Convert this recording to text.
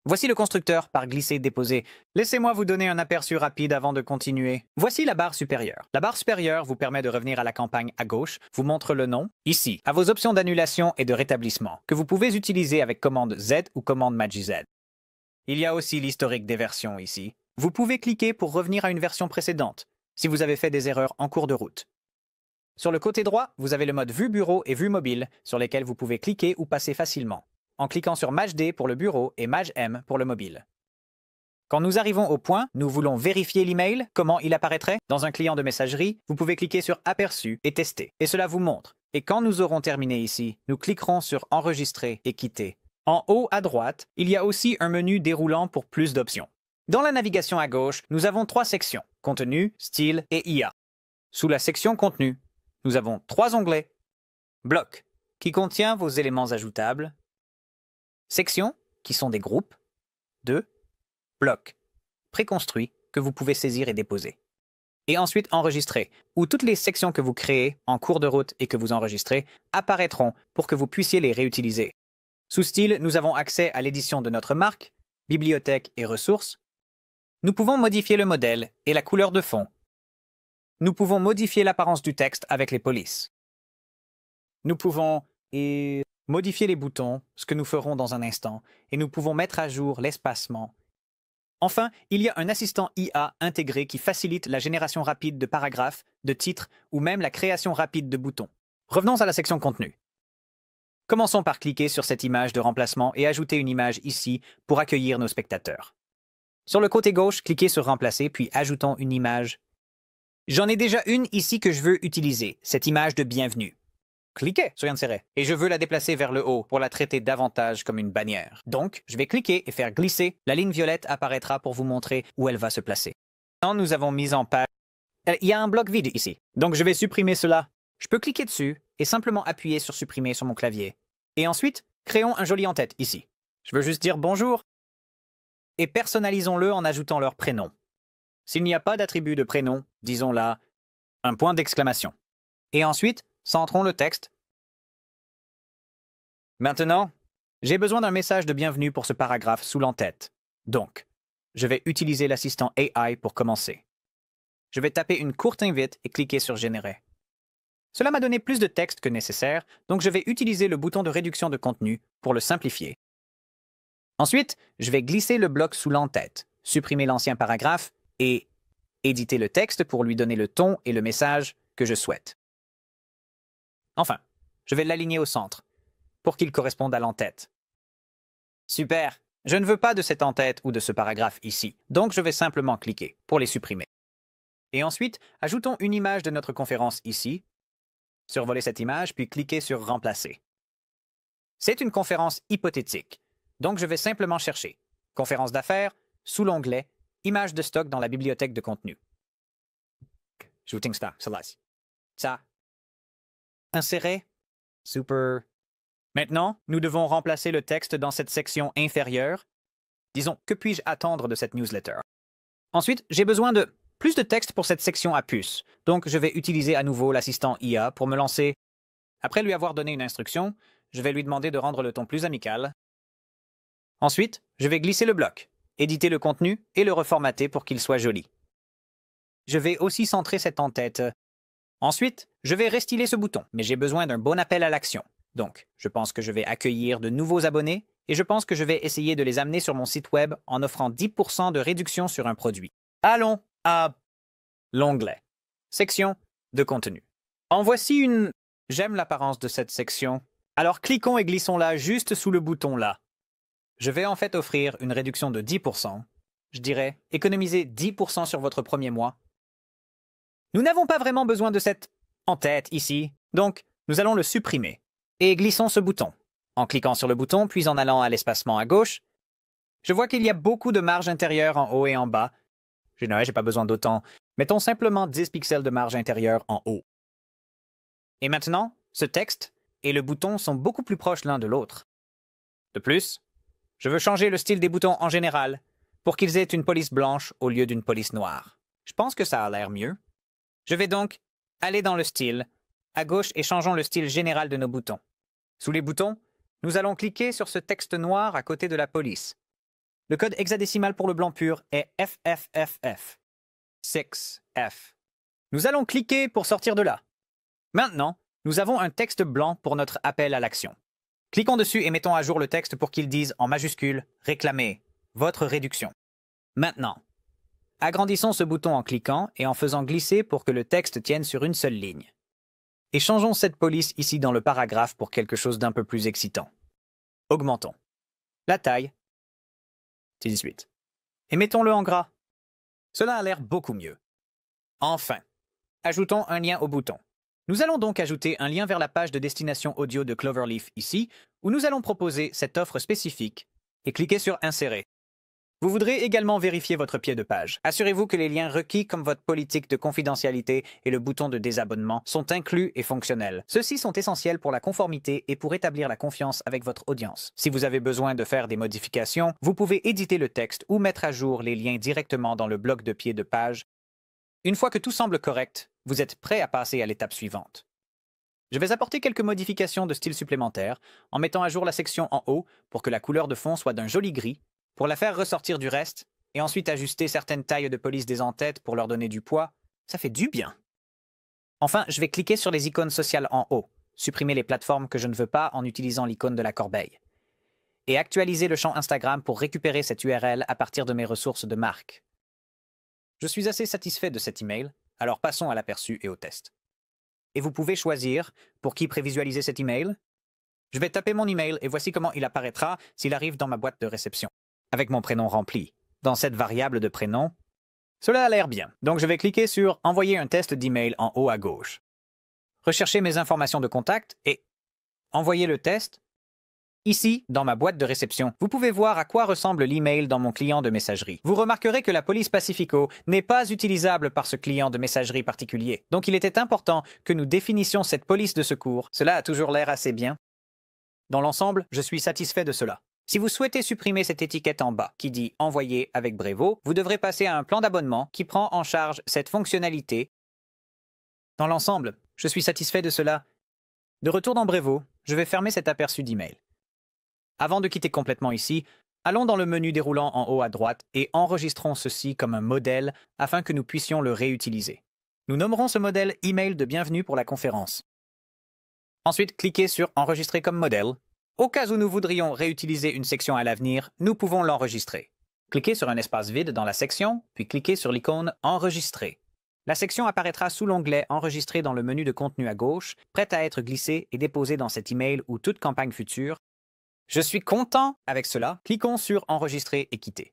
Voici le constructeur par glisser-déposer. Laissez-moi vous donner un aperçu rapide avant de continuer. Voici la barre supérieure. La barre supérieure vous permet de revenir à la campagne à gauche, vous montre le nom, ici, à vos options d'annulation et de rétablissement, que vous pouvez utiliser avec commande Z ou commande Maj-Z. Il y a aussi l'historique des versions ici. Vous pouvez cliquer pour revenir à une version précédente, si vous avez fait des erreurs en cours de route. Sur le côté droit, vous avez le mode Vue bureau et Vue mobile, sur lesquels vous pouvez cliquer ou passer facilement, en cliquant sur Maj-D pour le bureau et Maj-M pour le mobile. Quand nous arrivons au point, nous voulons vérifier l'email, comment il apparaîtrait. Dans un client de messagerie, vous pouvez cliquer sur Aperçu et tester, et cela vous montre. Et quand nous aurons terminé ici, nous cliquerons sur Enregistrer et quitter. En haut à droite, il y a aussi un menu déroulant pour plus d'options. Dans la navigation à gauche, nous avons 3 sections, Contenu, Style et IA. Sous la section Contenu, nous avons 3 onglets. Bloc, qui contient vos éléments ajoutables. Section, qui sont des groupes. 2. Bloc, préconstruit, que vous pouvez saisir et déposer. Et ensuite Enregistrer, où toutes les sections que vous créez en cours de route et que vous enregistrez apparaîtront pour que vous puissiez les réutiliser. Sous Style, nous avons accès à l'édition de notre marque, bibliothèque et ressources. Nous pouvons modifier le modèle et la couleur de fond. Nous pouvons modifier l'apparence du texte avec les polices. Nous pouvons modifier les boutons, ce que nous ferons dans un instant, et nous pouvons mettre à jour l'espacement. Enfin, il y a un assistant IA intégré qui facilite la génération rapide de paragraphes, de titres ou même la création rapide de boutons. Revenons à la section Contenu. Commençons par cliquer sur cette image de remplacement et ajouter une image ici pour accueillir nos spectateurs. Sur le côté gauche, cliquez sur Remplacer, puis ajoutons une image. J'en ai déjà une ici que je veux utiliser, cette image de bienvenue. Cliquez sur Insérer, et je veux la déplacer vers le haut pour la traiter davantage comme une bannière. Donc, je vais cliquer et faire glisser. La ligne violette apparaîtra pour vous montrer où elle va se placer. Quand nous avons mis en page, il y a un bloc vide ici, donc je vais supprimer cela. Je peux cliquer dessus et simplement appuyer sur Supprimer sur mon clavier. Et ensuite, créons un joli en-tête ici. Je veux juste dire bonjour. Et personnalisons-le en ajoutant leur prénom. S'il n'y a pas d'attribut de prénom, disons là un point d'exclamation. Et ensuite, centrons le texte. Maintenant, j'ai besoin d'un message de bienvenue pour ce paragraphe sous l'en-tête. Donc, je vais utiliser l'assistant AI pour commencer. Je vais taper une courte invite et cliquer sur Générer. Cela m'a donné plus de texte que nécessaire, donc je vais utiliser le bouton de réduction de contenu pour le simplifier. Ensuite, je vais glisser le bloc sous l'en-tête, supprimer l'ancien paragraphe et éditer le texte pour lui donner le ton et le message que je souhaite. Enfin, je vais l'aligner au centre pour qu'il corresponde à l'en-tête. Super! Je ne veux pas de cette en-tête ou de ce paragraphe ici, donc je vais simplement cliquer pour les supprimer. Et ensuite, ajoutons une image de notre conférence ici. Survoler cette image, puis cliquer sur Remplacer. C'est une conférence hypothétique, donc je vais simplement chercher Conférence d'affaires sous l'onglet Images de stock dans la bibliothèque de contenu. Shooting star, ça. Insérer. Super. Maintenant, nous devons remplacer le texte dans cette section inférieure. Disons, que puis-je attendre de cette newsletter? Ensuite, j'ai besoin de plus de texte pour cette section à puce, donc je vais utiliser à nouveau l'assistant IA pour me lancer. Après lui avoir donné une instruction, je vais lui demander de rendre le ton plus amical. Ensuite, je vais glisser le bloc, éditer le contenu et le reformater pour qu'il soit joli. Je vais aussi centrer cette en-tête. Ensuite, je vais restyler ce bouton, mais j'ai besoin d'un bon appel à l'action. Donc, je pense que je vais accueillir de nouveaux abonnés et je pense que je vais essayer de les amener sur mon site web en offrant 10% de réduction sur un produit. Allons à l'onglet. Section de contenu. En voici une. J'aime l'apparence de cette section. Alors cliquons et glissons-la juste sous le bouton là. Je vais en fait offrir une réduction de 10%. Je dirais, économisez 10% sur votre premier mois. Nous n'avons pas vraiment besoin de cette en-tête ici, donc nous allons le supprimer. Et glissons ce bouton. En cliquant sur le bouton, puis en allant à l'espacement à gauche, je vois qu'il y a beaucoup de marge intérieure en haut et en bas. J'ai pas besoin d'autant. Mettons simplement 10 pixels de marge intérieure en haut. Et maintenant, ce texte et le bouton sont beaucoup plus proches l'un de l'autre. De plus, je veux changer le style des boutons en général pour qu'ils aient une police blanche au lieu d'une police noire. Je pense que ça a l'air mieux. Je vais donc aller dans le style, à gauche et changeons le style général de nos boutons. Sous les boutons, nous allons cliquer sur ce texte noir à côté de la police. Le code hexadécimal pour le blanc pur est FFFF. 6F. Nous allons cliquer pour sortir de là. Maintenant, nous avons un texte blanc pour notre appel à l'action. Cliquons dessus et mettons à jour le texte pour qu'il dise en majuscule « Réclamez votre réduction ». Maintenant, agrandissons ce bouton en cliquant et en faisant glisser pour que le texte tienne sur une seule ligne. Et changeons cette police ici dans le paragraphe pour quelque chose d'un peu plus excitant. Augmentons la taille, 18, et mettons-le en gras. Cela a l'air beaucoup mieux. Enfin, ajoutons un lien au bouton. Nous allons donc ajouter un lien vers la page de destination audio de Cloverleaf ici, où nous allons proposer cette offre spécifique, et cliquer sur « Insérer ». Vous voudrez également vérifier votre pied de page. Assurez-vous que les liens requis comme votre politique de confidentialité et le bouton de désabonnement sont inclus et fonctionnels. Ceux-ci sont essentiels pour la conformité et pour établir la confiance avec votre audience. Si vous avez besoin de faire des modifications, vous pouvez éditer le texte ou mettre à jour les liens directement dans le bloc de pied de page. Une fois que tout semble correct, vous êtes prêt à passer à l'étape suivante. Je vais apporter quelques modifications de style supplémentaires en mettant à jour la section en haut pour que la couleur de fond soit d'un joli gris, pour la faire ressortir du reste, et ensuite ajuster certaines tailles de police des en-têtes pour leur donner du poids. Ça fait du bien. Enfin, je vais cliquer sur les icônes sociales en haut, supprimer les plateformes que je ne veux pas en utilisant l'icône de la corbeille, et actualiser le champ Instagram pour récupérer cette URL à partir de mes ressources de marque. Je suis assez satisfait de cet email, alors passons à l'aperçu et au test. Et vous pouvez choisir pour qui prévisualiser cet email. Je vais taper mon email et voici comment il apparaîtra s'il arrive dans ma boîte de réception, avec mon prénom rempli. Dans cette variable de prénom, cela a l'air bien. Donc je vais cliquer sur « Envoyer un test d'email » en haut à gauche. Rechercher mes informations de contact et envoyer le test. Ici, dans ma boîte de réception, vous pouvez voir à quoi ressemble l'email dans mon client de messagerie. Vous remarquerez que la police Pacifico n'est pas utilisable par ce client de messagerie particulier. Donc il était important que nous définissions cette police de secours. Cela a toujours l'air assez bien. Dans l'ensemble, je suis satisfait de cela. Si vous souhaitez supprimer cette étiquette en bas qui dit « Envoyer avec Brevo », vous devrez passer à un plan d'abonnement qui prend en charge cette fonctionnalité. Dans l'ensemble, je suis satisfait de cela. De retour dans Brevo, je vais fermer cet aperçu d'email. Avant de quitter complètement ici, allons dans le menu déroulant en haut à droite et enregistrons ceci comme un modèle afin que nous puissions le réutiliser. Nous nommerons ce modèle « Email de bienvenue pour la conférence ». Ensuite, cliquez sur « Enregistrer comme modèle ». Au cas où nous voudrions réutiliser une section à l'avenir, nous pouvons l'enregistrer. Cliquez sur un espace vide dans la section, puis cliquez sur l'icône « Enregistrer ». La section apparaîtra sous l'onglet « Enregistrer » dans le menu de contenu à gauche, prête à être glissée et déposée dans cet email ou toute campagne future. Je suis content avec cela. Cliquons sur « Enregistrer » et quitter.